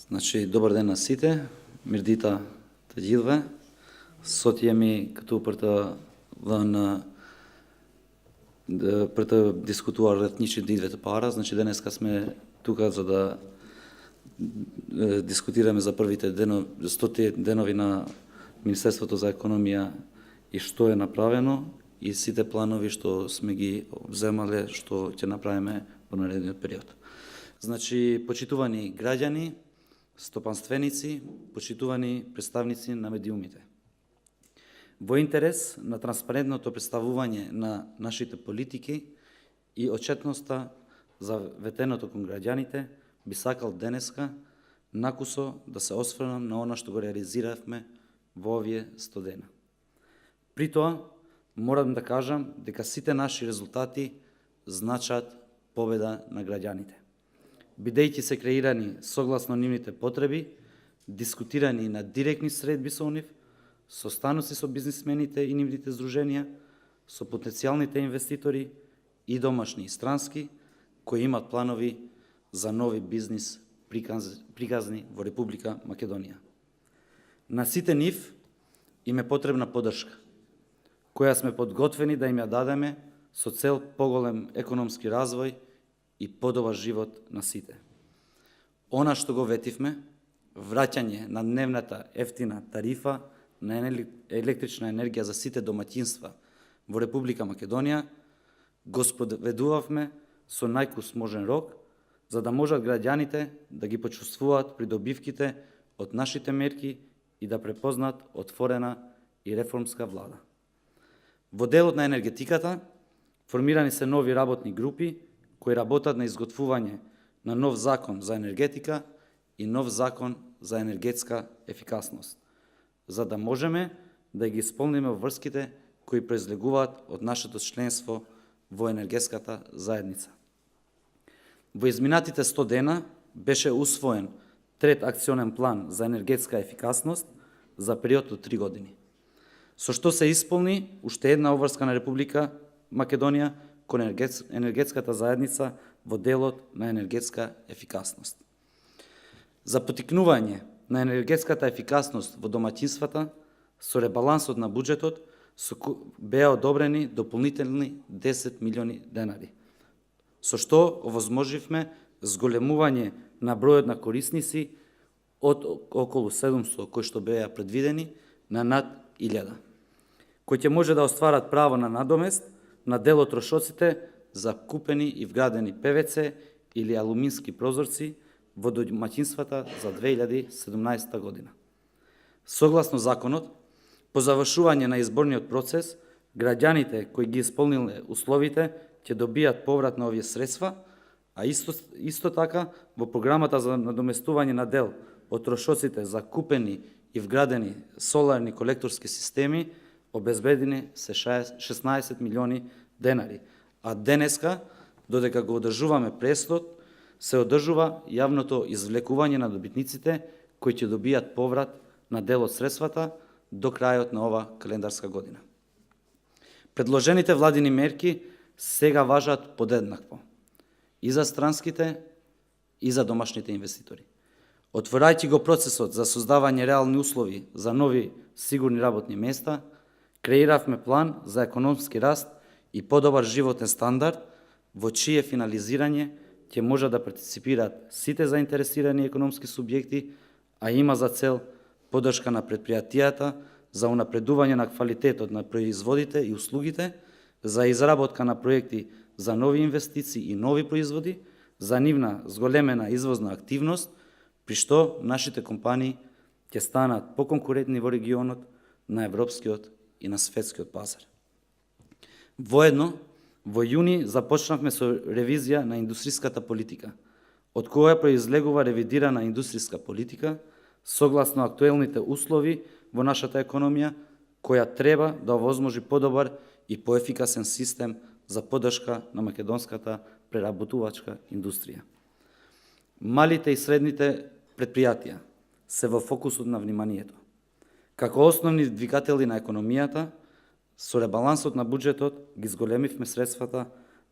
Значи, добар ден на сите, мирдита таѓилве, сотија ми като прта дискутувар ретничи двете пара, значи денеска сме тука за да дискутираме за првите 100 денови на Министерството за економија и што е направено и сите планови што сме ги вземале, што ќе направиме во наредниот период. Значи, почитувани граѓани, стопанственици, почитувани представници на медиумите. Во интерес на транспарентното представување на нашите политики и отчетноста за ветеното кон граѓаните, би сакал денеска накусо да се осврнам на она што го реализиравме во овие 100 дена. При тоа, морам да кажам дека сите наши резултати значат победа на граѓаните. Бидејќи се креирани согласно нивните потреби, дискутирани на директни средби со нив, состаноци со бизнисмените и нивните здруженија, со потенцијалните инвеститори и домашни и странски, кои имат планови за нови бизнис приказни во Република Македонија. На сите нив им е потребна поддршка, која сме подготвени да им ја дадеме со цел поголем економски развој и подобар живот на сите. Она што го ветивме, враќање на дневната ефтина тарифа на електрична енергија за сите домаќинства во Република Македонија, го спроведувавме со најкус можен рок, за да можат граѓаните да ги почувствуваат придобивките од нашите мерки и да препознат отворена и реформска влада. Во делот на енергетиката, формирани се нови работни групи кои работат на изготвување на нов закон за енергетика и нов закон за енергетска ефикасност, за да можеме да ги исполниме врските кои произлегуваат од нашето членство во енергетската заедница. Во изминатите 100 дена беше усвоен трет акционен план за енергетска ефикасност за период од 3 години, со што се исполни уште една обврска на Република Македонија кон енергетската заедница во делот на енергетска ефикасност. За поттикнување на енергетската ефикасност во домаќинствата, со ребалансот на буџетот беа одобрени дополнителни 10 милиони денари, со што овозможивме зголемување на бројот на корисници од околу 700 кои што беа предвидени на над 1000, кои ќе може да остварат право на надомест на дел од трошоците за купени и вградени ПВЦ или алумински прозорци во домаќинствата за 2017 година. Согласно законот, по завршување на изборниот процес, граѓаните кои ги исполниле условите ќе добијат поврат на овие средства, а исто така во програмата за надоместување на дел од трошоците за купени и вградени соларни колекторски системи обезбедени се 16 милиони денари, а денеска, додека го одржуваме преслот, се одржува јавното извлекување на добитниците кои ќе добијат поврат на дел од средствата до крајот на ова календарска година. Предложените владини мерки сега важат подеднакво и за странските и за домашните инвеститори. Отворајќи го процесот за создавање реални услови за нови сигурни работни места, креиравме план за економски раст и подобар животен стандард, во чие финализирање ќе може да партиципираат сите заинтересирани економски субјекти, а има за цел поддршка на предпријатијата за унапредување на квалитетот на производите и услугите, за изработка на проекти за нови инвестиции и нови производи, за нивна зголемена извозна активност, при што нашите компании ќе станат поконкурентни во регионот, на европскиот и на светскиот пазар. Воедно, во јуни започнавме со ревизија на индустријската политика, од која произлегува ревидирана индустријска политика, согласно актуелните услови во нашата економија, која треба да овозможи подобар и поефикасен систем за поддршка на македонската преработувачка индустрија. Малите и средните предпријатија се во фокусот на вниманието. Како основни двигатели на економијата, со ребалансот на буџетот ги зголемивме средствата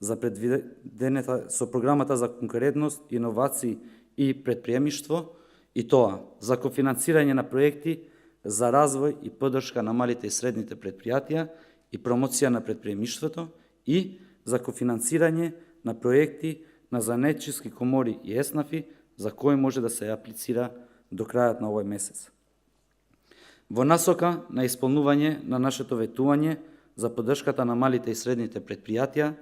за предвидената со програмата за конкурентност, иновации и предприемништво и тоа за кофинансирање на проекти за развој и поддршка на малите и средните предпријатија и промоција на предприемништвото и за кофинансирање на проекти на занаетчиски комори и еснафи за кои може да се аплицира до крајот на овој месец. Во насока на исполнување на нашето ветување за поддршката на малите и средните предпријатија,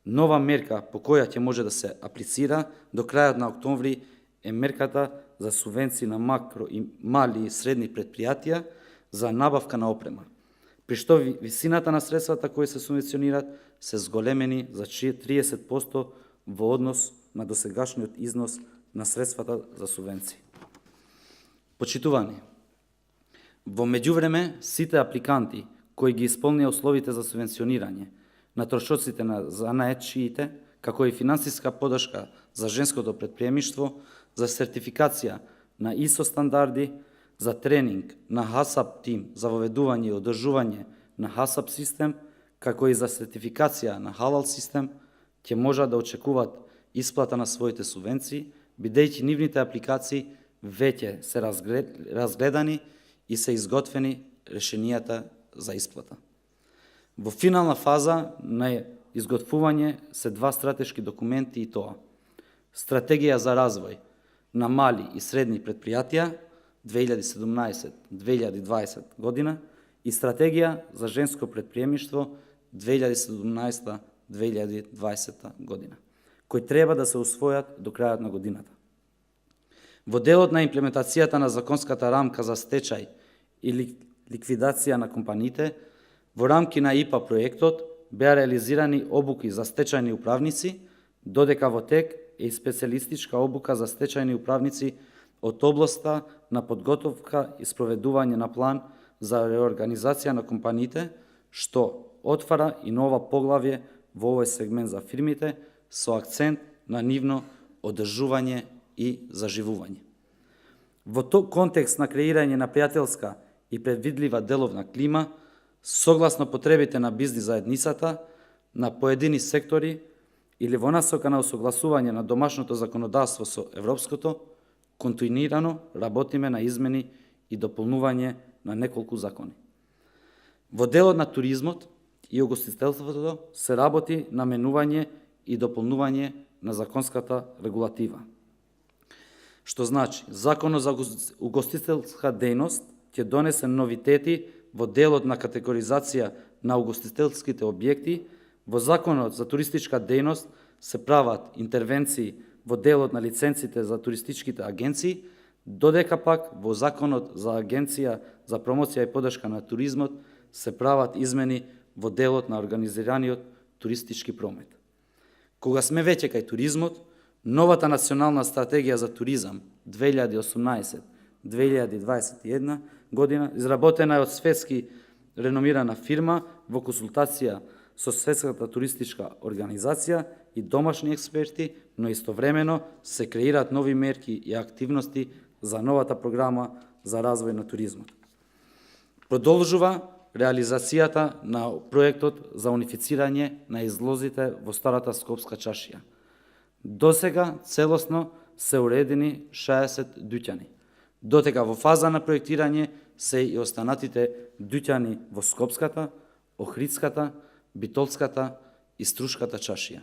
нова мерка по која ќе може да се аплицира до крајот на октомври е мерката за субвенции на макро и мали и средни предпријатија за набавка на опрема, при што висината на средствата кои се субвенционираат се зголемени за 30% во однос на досегашниот износ на средствата за субвенции. Почитувани, во меѓувреме сите апликанти кои ги исполнија условите за субвенционирање на трошоците на занаетчиите, како и финансиска поддршка за женското предприемништво, за сертификација на ISO стандарди, за тренинг на HACCP тим за воведување и одржување на HACCP систем, како и за сертификација на халал систем, ќе можат да очекуваат исплата на своите субвенции, бидејќи нивните апликации веќе се разгледани и се изготвени решенијата за исплата. Во финална фаза на изготвување се два стратешки документи и тоа: Стратегија за развој на мали и средни предпријатија 2017-2020 година и Стратегија за женско предприемништво 2017-2020 година, кои треба да се усвојат до крајот на годината. Во делот на имплементацијата на законската рамка за стечај и ликвидација на компаниите, во рамки на ИПА проектот беа реализирани обуки за стечајни управници, додека во тек е и специјалистичка обука за стечајни управници од областа на подготовка и спроведување на план за реорганизација на компаниите, што отвара и нова поглавје во овој сегмент за фирмите со акцент на нивно одржување и заживување. Во тој контекст на креирање на пријателска и предвидлива деловна клима, согласно потребите на бизнис заедницата, на поедини сектори или во насока на усогласување на домашното законодавство со европското, континуирано работиме на измени и дополнување на неколку закони. Во делот на туризмот и угостителството се работи на менување и дополнување на законската регулатива. Што значи, Законот за угостителска дејност ќе донесе новитети во делот на категоризација на угостителските објекти. Во Законот за туристичка дејност се прават интервенции во делот на лиценците за туристичките агенции, додека пак во Законот за Агенција за промоција и поддршка на туризмот се прават измени во делот на организираниот туристички промет. Кога сме веќе кај туризмот, новата национална стратегија за туризам 2018-2021 година, изработена е од светски реномирана фирма во консултација со Светската туристичка организација и домашни експерти, но истовремено се креираат нови мерки и активности за новата програма за развој на туризмот. Продолжува реализацијата на проектот за унифицирање на излозите во старата Скопска чашија. Досега целосно се уредени 60 дуќани, дотека во фаза на проектирање се и останатите дуќани во Скопската, Охридската, Битолската и Струшката чашија.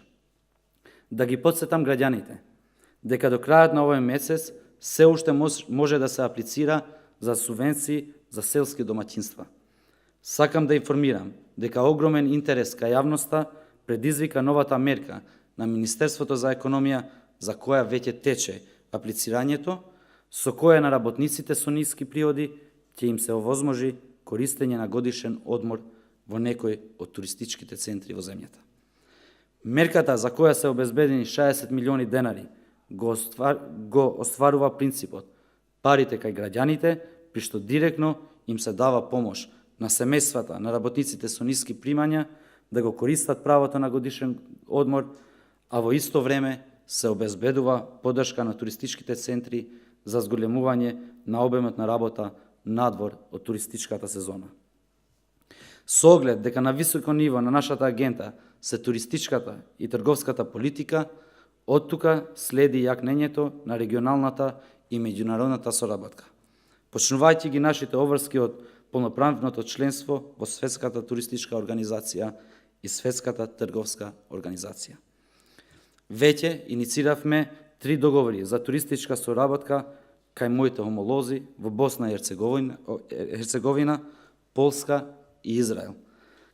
Да ги потсетам граѓаните дека до крајот на овој месец се уште може да се аплицира за субвенции за селски домаќинства. Сакам да информирам дека огромен интерес кај јавноста предизвика новата мерка на Министерството за економија, за која веќе тече аплицирањето, со која на работниците со ниски приходи ќе им се овозможи користење на годишен одмор во некој од туристичките центри во земјата. Мерката за која се обезбедени 60 милиони денари го остварува принципот парите кај граѓаните, при што директно им се дава помош на семејствата на работниците со ниски примања да го користат правото на годишен одмор, а во исто време се обезбедува поддршка на туристичките центри за зголемување на обемот на работа надвор од туристичката сезона. Со оглед дека на високо ниво на нашата агента се туристичката и трговската политика, оттука следи јакнењето на регионалната и меѓународната соработка. Почнувајќи ги нашите обврски од полноправното членство во Светската туристичка организација и Светската трговска организација. Веќе иницииравме 3 договори за туристичка соработка кај моите хомолози во Босна и Херцеговина, Полска и Израел,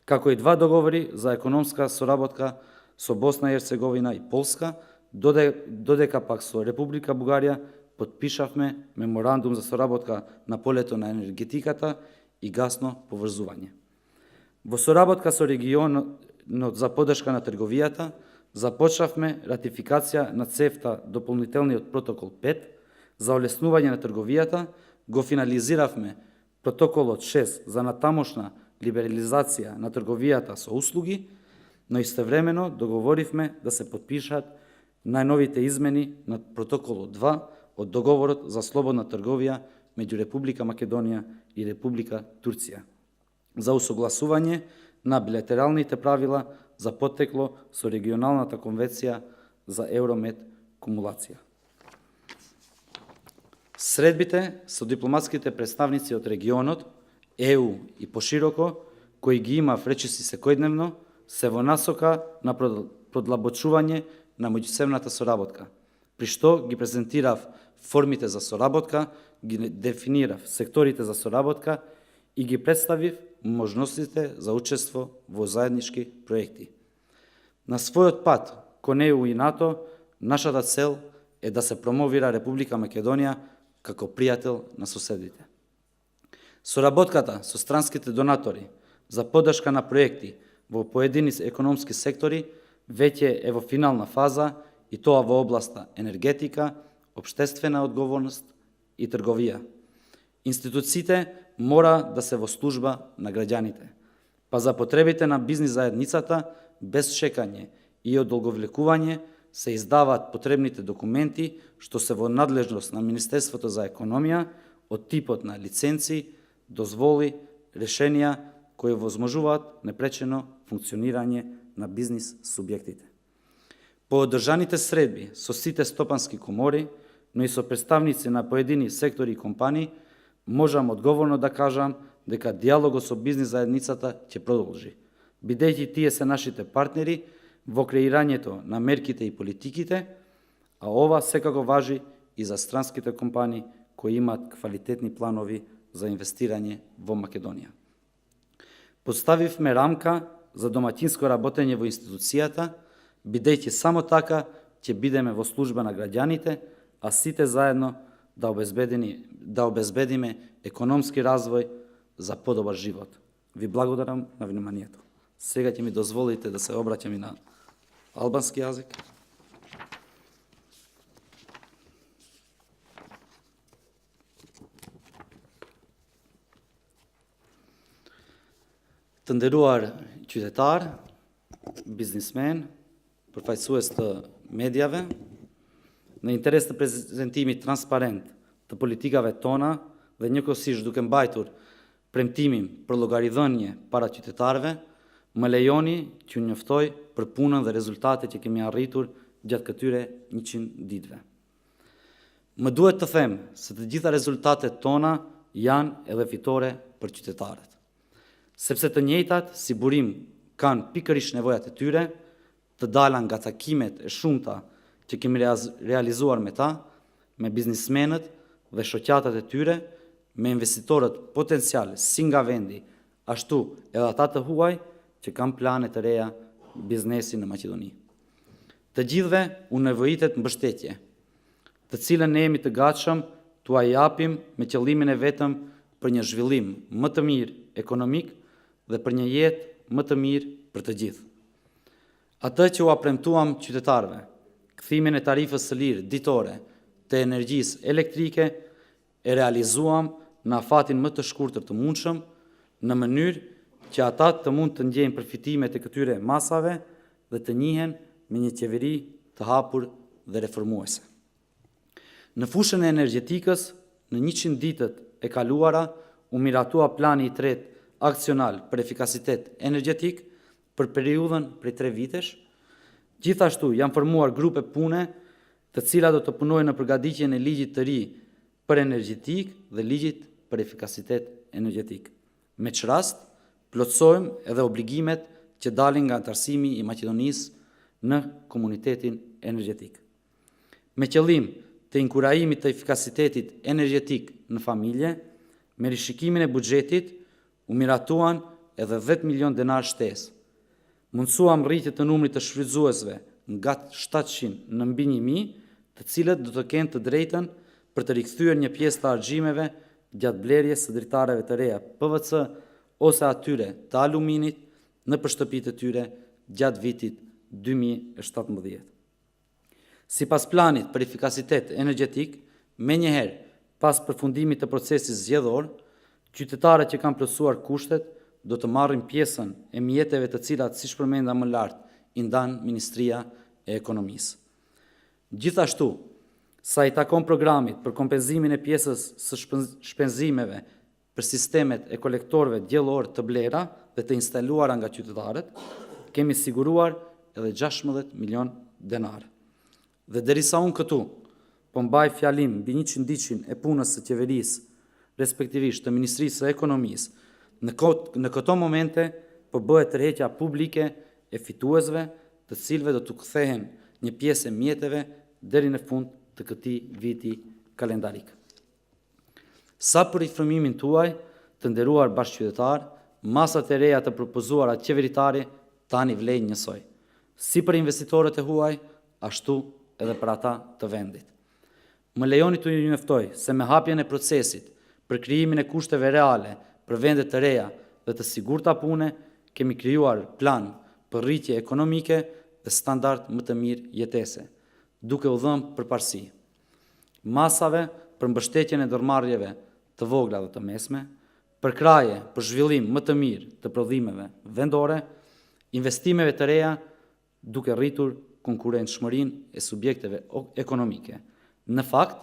како и 2 договори за економска соработка со Босна и Херцеговина и Полска, додека пак со Република Бугарија подпишавме меморандум за соработка на полето на енергетиката и гасно поврзување. Во соработка со регионот за поддршка на трговијата, започнавме ратификација на ЦЕФТА дополнителниот протокол 5 за олеснување на трговијата, го финализиравме протоколот 6 за натамошна либерализација на трговијата со услуги, но истовремено договоривме да се подпишат најновите измени на протоколот 2 од договорот за слободна трговија меѓу Република Македонија и Република Турција за усогласување на билатералните правила за поттекло со регионалната конвенција за Евромед кумулација. Средбите со дипломатските представници од регионот, ЕУ и пошироко, кои ги имав речиси секојдневно, се во насока на продлабочување на меѓусебната соработка, при што ги презентирав формите за соработка, ги дефинирав секторите за соработка и ги представив можностите за учество во заеднички проекти. На својот пат кон ЕУ и НАТО, нашата цел е да се промовира Република Македонија како пријател на соседите. Соработката со странските донатори за поддршка на проекти во поедини економски сектори веќе е во финална фаза и тоа во областа енергетика, општествена одговорност и трговија. Институциите мора да се во служба на граѓаните, па за потребите на бизнис заедницата, без чекање и одолговлекување, се издаваат потребните документи што се во надлежност на Министерството за економија од типот на лиценци, дозволи, решенија кои возможуваат непречено функционирање на бизнис субјектите. По одржаните средби со сите стопански комори, но и со представници на поедини сектори и компании, можам одговорно да кажам дека диалогот со бизнис заедницата ќе продолжи, бидејќи тие се нашите партнери во креирањето на мерките и политиките, а ова секако важи и за странските компании кои имаат квалитетни планови за инвестирање во Македонија. Поставивме рамка за доматинско работење во институцијата, бидејќи само така ќе бидеме во служба на граѓаните, а сите заедно да обезбедиме економски развој за подобар живот. Ви благодарам на вниманието. Сега ќе ми дозволите да се обраќам и на албански јазик. Të nderuar qytetar, biznismen, përfaqësues të medjave, në interes të prezentimit transparent të politikave tona dhe njëkohësisht duke mbajtur premtimin për llogaridhënie para qytetarëve, më lejoni që ju njoftoj për punën dhe rezultatet që kemi arritur gjatë këtyre 100 ditëve. Më duhet të them se të gjitha rezultatet tona janë edhe fitore për qytetarët, sepse të njëjtat si burim kanë pikërisht nevojat e tyre, të dala nga takimet e shumta që kemi realizuar me ta, me biznismenët dhe shoqatat e tyre, me investitorët potencial si nga vendi, ashtu edhe ata të huaj që kanë plane të reja biznesi në Maqedoni. Të gjithëve u nevojitet mbështetje, të cilën ne jemi të gatshëm t'ua japim me qëllimin e vetëm për një zhvillim më të mirë ekonomik dhe për një jetë më të mirë për të gjithë. Atë që u premtuam qytetarëve, kthimin e tarifës së lirë ditore të energjisë elektrike, e realizuam në afatin më të shkurtër të mundshëm, në mënyrë që ata të mund të ndjejnë përfitimet e këtyre masave dhe të njihen me një qeveri të hapur dhe reformuese. Në fushën e energjetikës, në 100 ditët e kaluara, u miratua plani i tretë aksional për efikasitet energjetik për periudhën prej 3 vitesh. Gjithashtu janë formuar grupe pune të cilat do të punojnë në përgatitjen e ligjit të ri për energjetik dhe ligjit për efikasitet energjetik. Me që rast, plotësojmë edhe obligimet që dalin nga antarësimi i Maqedonisë në komunitetin energjetik. Me qëllim të inkurajimit të efikasitetit energjetik në familje, me rishikimin e buxhetit, u miratuan edhe 10 milion denar shtesë. Mundësuam rritje të numrit të shfrytëzuesve nga 700 në mbi 1000, të cilët do të kenë të drejtën për të rikthyer një pjesë të argjimeve gjatë blerjes së dritareve të reja PVC ose atyre të aluminit në shtëpitë e tyre gjatë vitit 2017. Sipas planit për efikasitet energjetik, menjëherë pas përfundimit të procesit zgjedhor, qytetarët që kanë plotësuar kushtet do të marrin pjesën e mjeteve të cilat, siç përmenda më lart, i ndan Ministria e Ekonomisë. Gjithashtu, sa i takon programit për kompenzimin e pjesës së shpenzimeve për sistemet e kolektorëve diellor të blera dhe të instaluara nga qytetarët, kemi siguruar edhe 16 milion denar. Dhe derisa unë këtu po mbaj fjalim mbi 100 e punës së qeverisë, respektivisht të Ministrisë së Ekonomisë, në këto momente po bëhet tërheqja publike e fituesve, të cilëve do të kthehen një pjesë e mjeteve deri në fund të këtij viti kalendarik. Sa për informimin tuaj, të nderuar bashkëqytetar, masat e reja të propozuara qeveritare tani vlejnë njësoj, si për investitorët e huaj, ashtu edhe për ata të vendit. Më lejoni të ju njoftoj se me hapjen e procesit për krijimin e kushteve reale për vendet të reja dhe të sigurta pune, kemi krijuar plan për rritje ekonomike dhe standard më të mirë jetese, duke u dhënë përparësi masave për mbështetjen e ndërmarrjeve të vogla dhe të mesme, për kraje për zhvillim më të mirë të prodhimeve vendore, investimeve të reja duke rritur konkurentshmërinë e subjekteve ekonomike. Në fakt,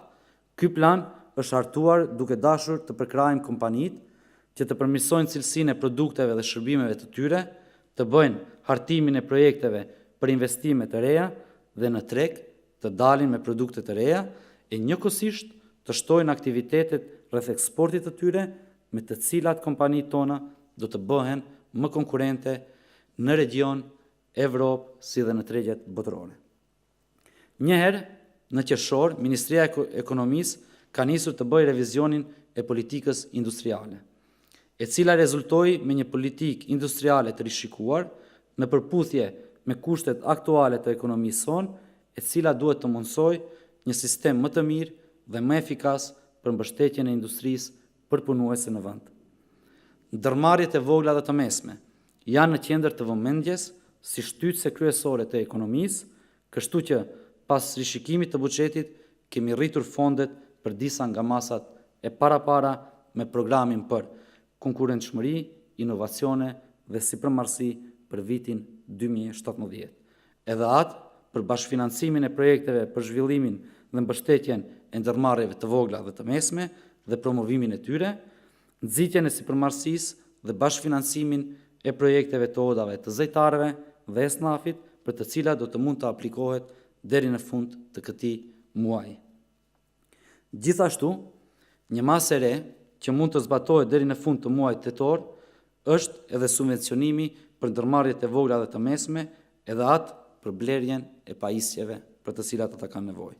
ky plan është hartuar duke dashur të përkrajmë kompanitë që të përmirësojnë cilësinë e produkteve dhe shërbimeve të tyre, të bëjnë hartimin e projekteve për investime të reja dhe në treg të dalin me produkte të reja e njëkohësisht të shtojnë aktivitetet rreth eksportit të tyre, me të cilat kompanitë tona do të bëhen më konkurrente në region, Evropë, si dhe në tregjet botërore. Njëherë, në qershor, Ministria e Ekonomisë ka nisur të bëjë revizionin e politikës industriale, e cila rezultoi me një politikë industriale të rishikuar në përputhje me kushtet aktuale të ekonomisë sonë, e cila duhet të mundsojë një sistem më të mirë dhe më efikas për mbështetjen e industrisë për punuese në vend. Ndërmarrjet e vogla dhe të mesme janë në qendër të vëmendjes si shtytëse kryesore të ekonomisë, kështu që pas rishikimit të buxhetit kemi rritur fondet për disa nga masat e para me programin për konkurrentshmëri, inovacione dhe sipërmarrësi për vitin 2017. Edhe atë për bashkëfinancimin e projekteve për zhvillimin dhe mbështetjen e ndërmarrjeve të vogla dhe të mesme dhe promovimin e tyre, nxitjen e sipërmarrësisë dhe bashkëfinancimin e projekteve të odave të zejtarëve dhe esnafit, për të cilat do të mund të aplikohet deri në fund të këtij muaji. Gjithashtu, një masë e re që mund të zbatohet deri në fund të muajit tetor është edhe subvencionimi për ndërmarrjet e vogla dhe të mesme, edhe atë për blerjen e pajisjeve për të cilat ata kanë nevojë.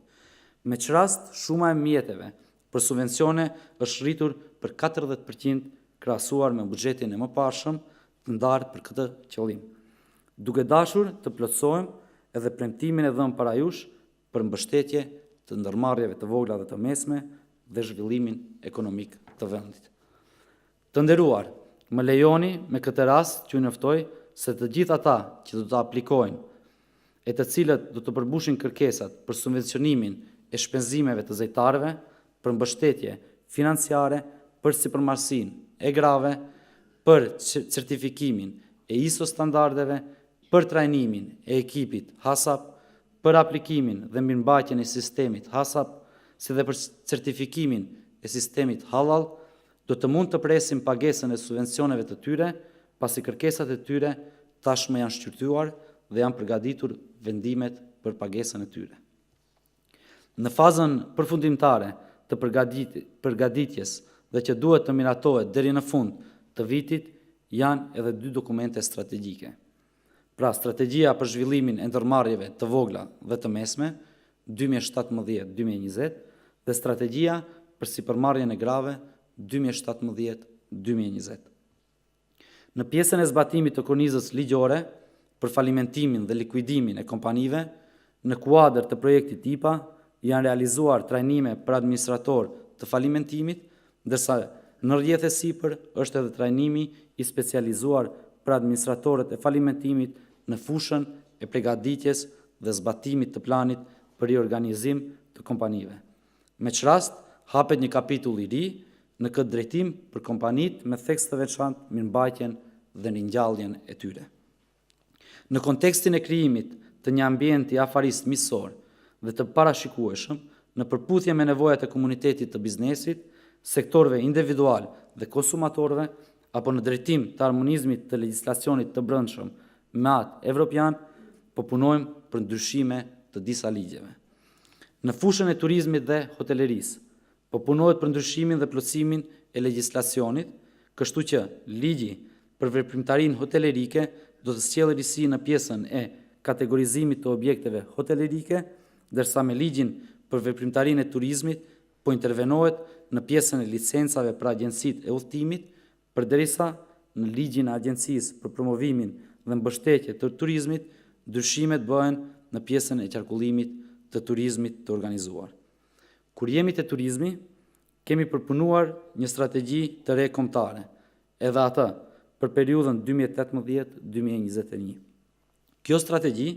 Me që rast, shuma e mjeteve për subvencione është rritur për 40% krahasuar me buxhetin e mëparshëm të ndarë për këtë qëllim, duke dashur të plotësojmë edhe premtimin e dhënë parajush për mbështetje të ndërmarrjeve të vogla dhe të mesme dhe zhvillimin ekonomik të vendit. Të nderuar, më lejoni me këtë rast që ju njoftoj se të gjithë ata që do të aplikojnë e të cilët do të përbushin kërkesat për subvencionimin e shpenzimeve të zejtarëve, për mbështetje financiare, për sipërmarrësinë e grave, për certifikimin e ISO standardeve, për trajnimin e ekipit HACCP, për aplikimin dhe mirëmbajtjen e sistemit HACCP, si dhe për certifikimin e sistemit halal, do të mund të presim pagesën e subvencioneve të tyre, pasi kërkesat e tyre tashmë janë shqyrtuar dhe janë përgatitur vendimet për pagesën e tyre. Në fazën përfundimtare të përgatitjes dhe që duhet të miratohet deri në fund të vitit janë edhe 2 dokumente strategjike. Pra, strategjia për zhvillimin e ndërmarrjeve të vogla dhe të mesme 2017-2020 dhe strategjia për sipërmarrjen e grave 2017-2020. Në pjesën e zbatimit të kornizës ligjore për falimentimin dhe likuidimin e kompanive, në kuadër të projektit IPA janë realizuar trajnime për administrator të falimentimit, ndërsa në rrjetë e sipër është edhe trajnimi i specializuar për administratorët e falimentimit në fushën e përgatitjes dhe zbatimit të planit për riorganizim të kompanive. Me që rast, hapet një kapitull i ri në këtë drejtim për kompanit me theks të veçantë mirëmbajtjen dhe ringjalljen e tyre. Në kontekstin e krijimit të një ambienti afarist miqësor dhe të parashikueshëm në përputhje me nevojat e komunitetit të biznesit, sektorëve individual dhe konsumatorëve, apo në drejtim të harmonizmit të legjislacionit të brendshëm me atë evropian, po punojmë për ndryshime të disa ligjeve. Në fushën e turizmit dhe hotelerisë, po punohet për ndryshimin dhe plotësimin e legjislacionit, kështu që ligji për veprimtarinë hotelerike do të sjellë risi në pjesën e kategorizimit të objekteve hotelerike, ndërsa me ligjin për veprimtarinë e turizmit po intervenohet në pjesën e licencave për agjencitë e udhëtimit, përderisa në ligjin e agjencisë për promovimin dhe mbështetje të turizmit, ndryshimet bëhen në pjesën e qarkullimit të turizmit të organizuar. Kur jemi te turizmi, kemi përpunuar një strategji të re kombëtare, edhe atë për periudhën 2018-2021. Kjo strategji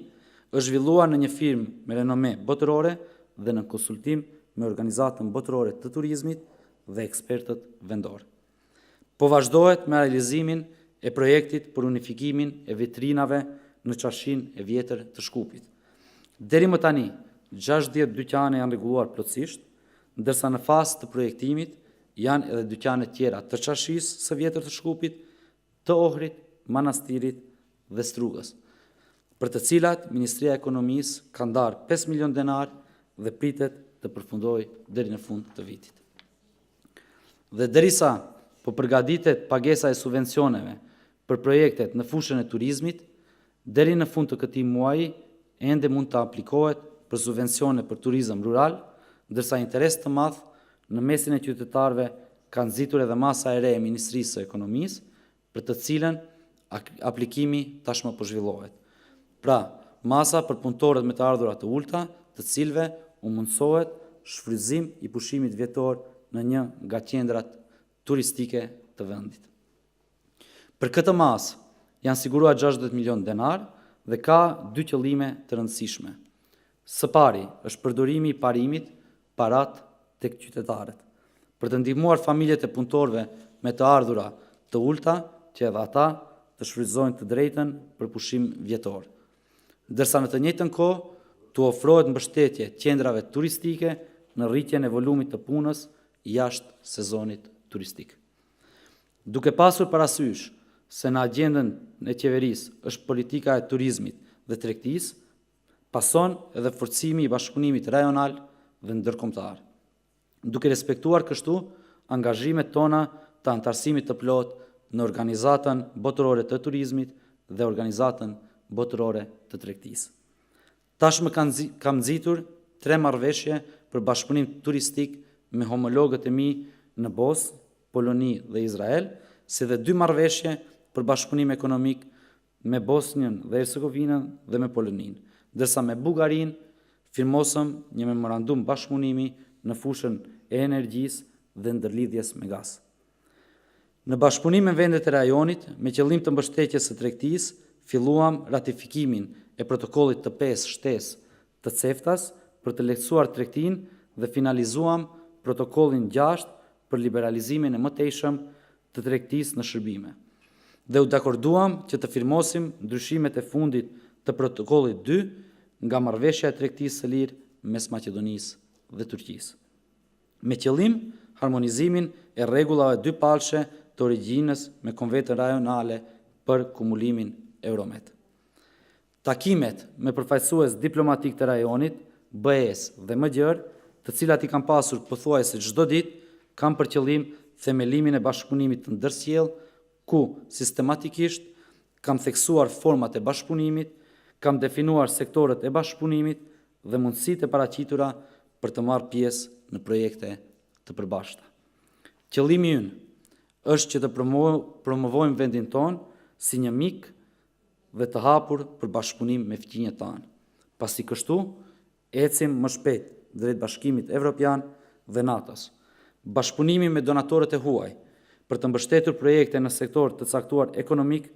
është zhvilluar në një firmë me renome botërore dhe në konsultim me organizatën botërore të turizmit dhe ekspertët vendor. Po vazhdohet me realizimin e projektit për unifikimin e vitrinave në qashin e vjetër të Shkupit. Deri më tani, 60 dyqane janë rregulluar plotësisht, ndërsa në fazë të projektimit janë edhe dyqane tjera të qashisë së vjetër të Shkupit, të Ohrit, Manastirit dhe Strugës, për të cilat Ministria e Ekonomisë ka ndarë 5 milion denar dhe pritet të përfundojë deri në fund të vitit. Dhe derisa po përgatitet pagesa e subvencioneve për projektet në fushën e turizmit, deri në fund të këtij muaji ende mund të aplikohet për subvencione për turizëm rural, ndërsa interes të madh në mesin e qytetarëve ka nxitur edhe masa e re e Ministrisë së Ekonomisë, për të cilën aplikimi tashmë po zhvillohet. Pra, masa për punëtorët me të ardhurat të ulta, të cilëve u mundësohet shfrytëzim i pushimit vjetor në një nga qendrat turistike të vendit. Për këtë masë janë siguruar 60 milion denar dhe ka 2 qëllime të rëndësishme. Së pari është përdorimi i parimit parat tek qytetarët, për të ndihmuar familjet e punëtorëve me të ardhura të ulta që edhe ata të shfrytëzojnë të drejtën për pushim vjetor. Ndërsa në të njëjtën kohë të ofrohet mbështetje qendrave turistike në rritjen e volumit të punës jashtë sezonit turistik. Duke pasur parasysh se në agjendën e qeverisë është politika e turizmit dhe tregtisë, pason edhe forcimi i bashkëpunimit rajonal dhe ndërkombëtar. Duke respektuar kështu angazhimet tona të antarësimit të plot në organizatën botërore të turizmit dhe organizatën botërore të tregtisë. Tashmë kam nxitur 3 marrëveshje për bashkëpunim turistik me homologët e mi në Bosnë, Poloni dhe Izrael, si dhe 2 marrëveshje për bashkëpunim ekonomik me Bosnjën dhe Hercegovinën dhe me Poloninë, ndërsa me Bullgarinë firmosëm një memorandum bashkëpunimi në fushën e energjisë dhe ndërlidhjes me gaz. Në bashkëpunim me vendet e rajonit, me qëllim të mbështetjes së tregtisë, filluam ratifikimin e protokollit të 5 shtesë të CEFTA-s për të lehtësuar tregtinë dhe finalizuam protokollin 6 për liberalizimin e mëtejshëm të tregtisë në shërbime. Dhe u dakorduam që të firmosim ndryshimet e fundit të protokollit 2 nga marrëveshja e tregtisë së lirë mes Maqedonisë dhe Turqisë, me qëllim harmonizimin e rregullave dypalshe të origjinës me konventën rajonale për kumulimin Euromet. Takimet me përfaqësues diplomatik të rajonit, BE-s dhe MGR të cilat I kam pasur pothuajse çdo ditë, kam për qëllim themelimin e bashkëpunimit të ndërsjellë, ku sistematikisht kam theksuar format e bashkëpunimit, kam definuar sektorët e bashkëpunimit dhe mundësitë e paraqitura për të marrë pjesë në projekte të përbashkëta. Qëllimi ynë është që të promovojmë vendin tonë si një mik dhe të hapur për bashkëpunim me fqinjet tanë. Pasi kështu, ecim më shpejt drejt Bashkimit Evropian dhe NATO-s. Bashkëpunimi me donatorët e huaj për të mbështetur projekte në sektor të caktuar ekonomik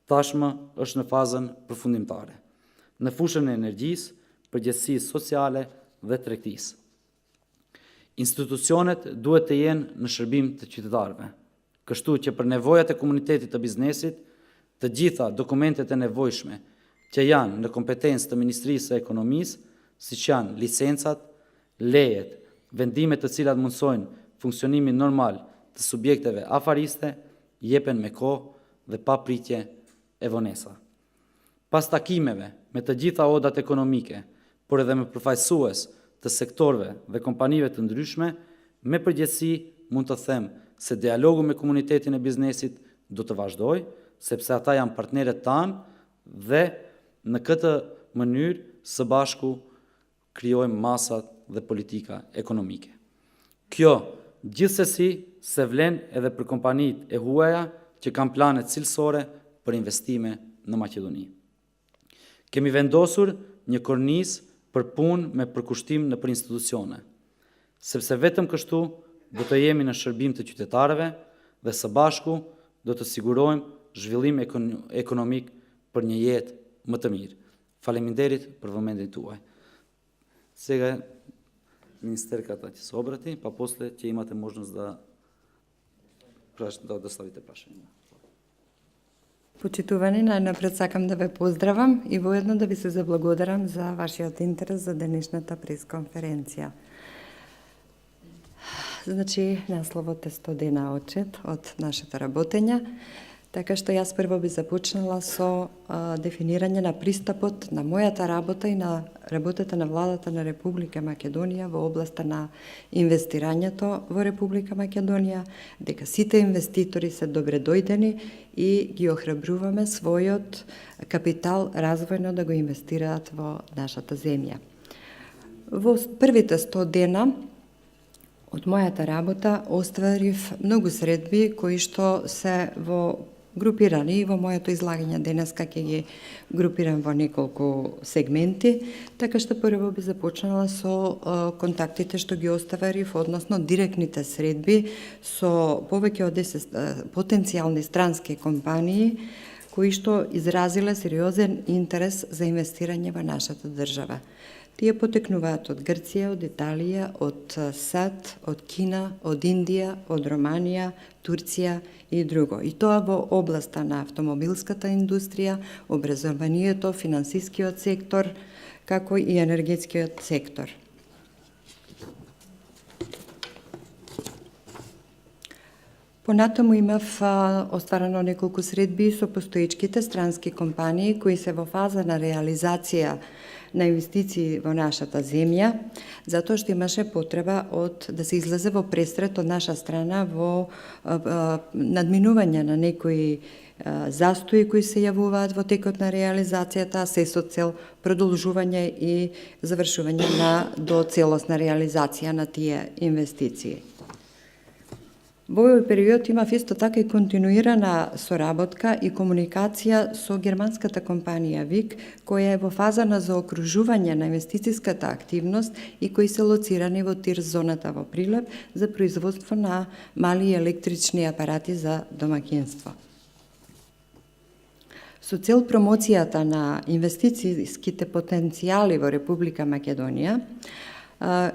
tashmë është në fazën përfundimtare, në fushën e energjisë, përgjegjësisë sociale dhe tregtisë. Institucionet duhet të jenë në shërbim të qytetarëve, kështu që për nevojat e komunitetit të biznesit, të gjitha dokumentet e nevojshme që janë në kompetencë të Ministrisë së Ekonomisë, siç janë licencat, lejet, vendimet të cilat mundsojnë funksionimin normal të subjekteve afariste, jepen me kohë dhe pa pritje e vonesa. Pas takimeve me të gjitha odat ekonomike, por edhe me përfaqësues të sektorëve dhe kompanive të ndryshme, me përgjithësi mund të them se dialogu me komunitetin e biznesit do të vazhdojë, sepse ata janë partnerët tanë dhe në këtë mënyrë së bashku krijojmë masat dhe politika ekonomike. Kjo gjithsesi se vlen edhe për kompanitë e huaja që kanë plane cilësore për investime në Maqedoni. Kemi vendosur një kornizë për punë me përkushtim në për institucione, sepse vetëm kështu do të jemi në shërbim të qytetarëve dhe së bashku do të sigurojmë zhvillim ekonomik për një jetë më të mirë. Faleminderit për vëmendjen tuaj. Сега министерката ќе се обрати, па после ќе имате можност да ставите прашања. Почитувани, најнапред сакам да ве поздравам и воедно да ви се заблагодарам за вашиот интерес за денешната пресконференција. Значи, насловот е 100 дена отчет од нашето работење, така што јас прво би започнала со дефинирање на пристапот на мојата работа и на работата на владата на Република Македонија во областа на инвестирањето во Република Македонија, дека сите инвеститори се добре дојдени и ги охрабруваме својот капитал развојно да го инвестираат во нашата земја. Во првите 100 дена од мојата работа остварив многу средби кои што се во групирани и во моето излагање денеска ќе ги групирам во неколку сегменти, така што прво би започнала со контактите што ги оставарив, односно директните средби со повеќе од 10 потенцијални странски компании кои што изразиле сериозен интерес за инвестирање во нашата држава. Тие потекнуваат од Грција, од Италија, од САД, од Кина, од Индија, од Романија, Турција и друго. И тоа во областа на автомобилската индустрија, образованието, финансискиот сектор, како и енергетскиот сектор. Понатаму имав остварено неколку средби со постоечките странски компании кои се во фаза на реализација на инвестиции во нашата земја, затоа што имаше потреба да се излезе во престрет од наша страна во надминување на некои застои кои се јавуваат во текот на реализацијата, се со цел продолжување и завршување до целосна реализација на тие инвестиции. Во овој период имав исто така и континуирана соработка и комуникација со германската компанија ВИК, која е во фаза на заокружување на инвестицијската активност и кои се лоцирани во ТИР зоната во Прилеп за производство на мали електрични апарати за домаќинство. Со цел промоцијата на инвестицијските потенцијали во Република Македонија,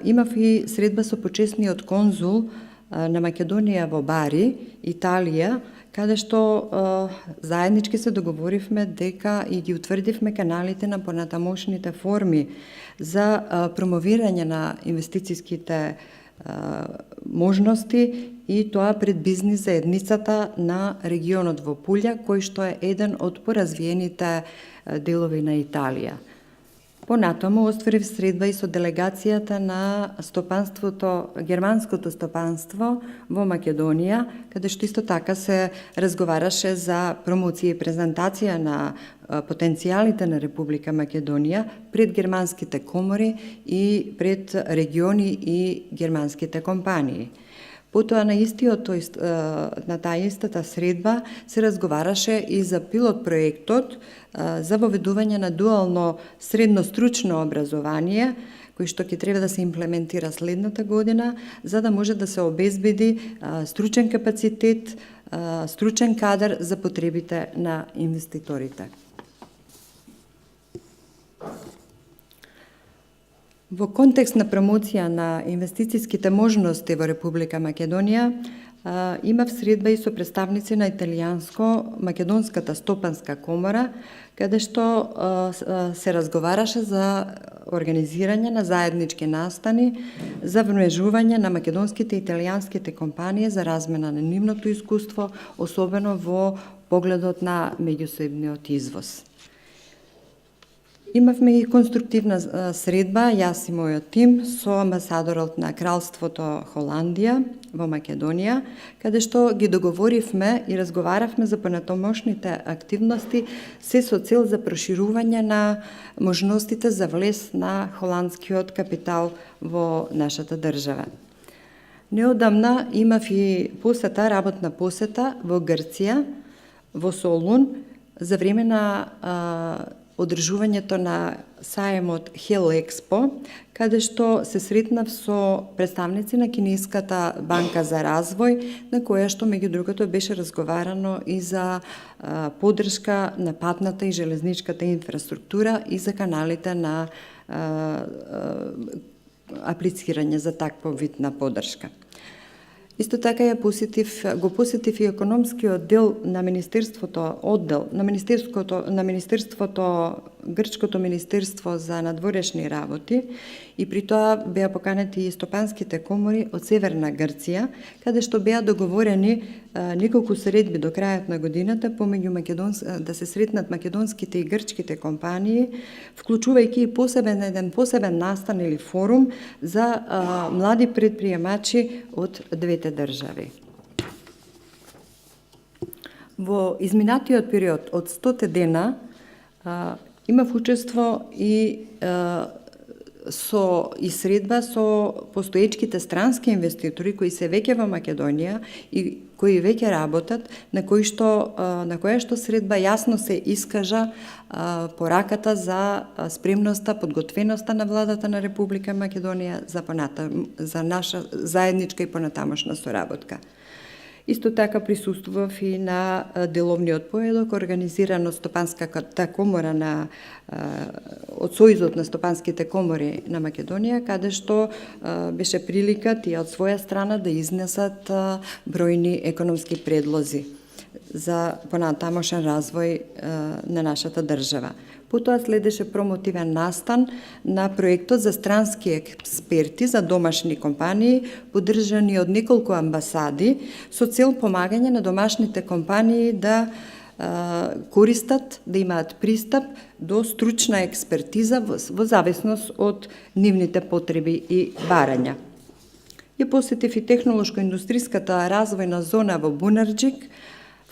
имав и средба со почесниот конзул на Македонија во Бари, Италија, каде што заеднички се договоривме дека и ги утврдивме каналите на понатамошните форми за промовирање на инвестицијските можности и тоа пред бизнис заедницата на регионот во Пулја, кој што е еден од поразвиените делови на Италија. Понатаму остварив средба и со делегацијата на германското стопанство во Македонија, каде што исто така се разговараше за промоција и презентација на потенцијалите на Република Македонија пред германските комори и пред региони и германските компании. Потоа на таа истата средба се разговараше и за пилот проектот за воведување на дуално средно стручно образование, кој што ќе треба да се имплементира следната година, за да може да се обезбеди стручен капацитет, стручен кадар за потребите на инвеститорите. Во контекст на промоција на инвестицијските можности во Република Македонија, имав средба и со представници на Италијанско-македонската стопанска комора, каде што се разговараше за организирање на заеднички настани за вмрежување на македонските и италијанските компании за размена на нивното искуство, особено во погледот на меѓусебниот извоз. Имавме и конструктивна средба, јас и мојот тим, со амбасадорот на Кралството Холандија во Македонија, каде што ги договоривме и разговаравме за понатомошните активности, се со цел за проширување на можностите за влез на холандскиот капитал во нашата држава. Неодамна имав и работна посета во Грција, во Солун, за време на одржувањето на саемот Hell Expo, каде што се сретнав со представници на Кинеската банка за развој, на која што меѓу другото беше разговарано и за поддршка на патната и железничката инфраструктура и за каналите на аплицирање за таква вид на поддршка. Исто така го посетив и економскиот дел на Грчкото министерство за надворешни работи и при тоа беа поканети и стопанските комори од Северна Грција, каде што беа договорени неколку средби до крајот на годината помеѓу да се сретнат македонските и грчките компании, вклучувајќи и еден посебен настан или форум за млади предприемачи од двете држави. Во изминатиот период од 100 дена имав учество и средба со постоечките странски инвеститори кои се веќе во Македонија и кои веќе работат, на која што средба јасно се искажа пораката за спремноста, подготвеноста на владата на Република Македонија за наша заедничка и понатамошна соработка. Исто така присуствував и на деловниот поедок, организиран од Стопанската комора од Сојузот на стопанските комори на Македонија, каде што беше приликат и од своја страна да изнесат бројни економски предлози за понатамошен развој на нашата држава. Потоа следеше промотивен настан на проектот за странски експерти за домашни компании, поддржани од неколку амбасади, со цел помагање на домашните компании да користат, да имаат пристап до стручна експертиза во зависност од нивните потреби и барања. Ја посетив и технолошко-индустриската развојна зона во Бунарџик,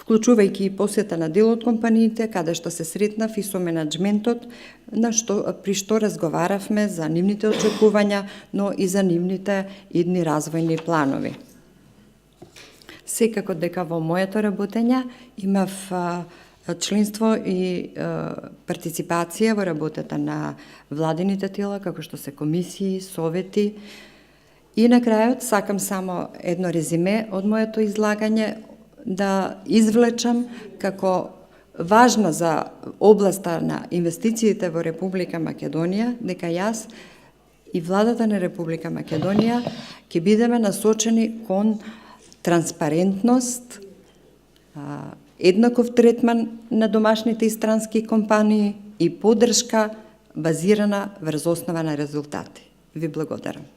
вклучувајќи и посета на дел од компаниите, каде што се сретнав и со менаџментот, при што разговаравме за нивните очекувања, но и за нивните идни развојни планови. Секако дека во моето работење имав членство и партиципација во работата на владините тела, како што се комисии, совети. И на крајот сакам само едно резиме од моето излагање да извлечам како важно за областа на инвестициите во Република Македонија, дека јас и владата на Република Македонија ќе бидеме насочени кон транспарентност, еднаков третман на домашните и странски компании и поддршка базирана врз основа на резултати. Ви благодарам.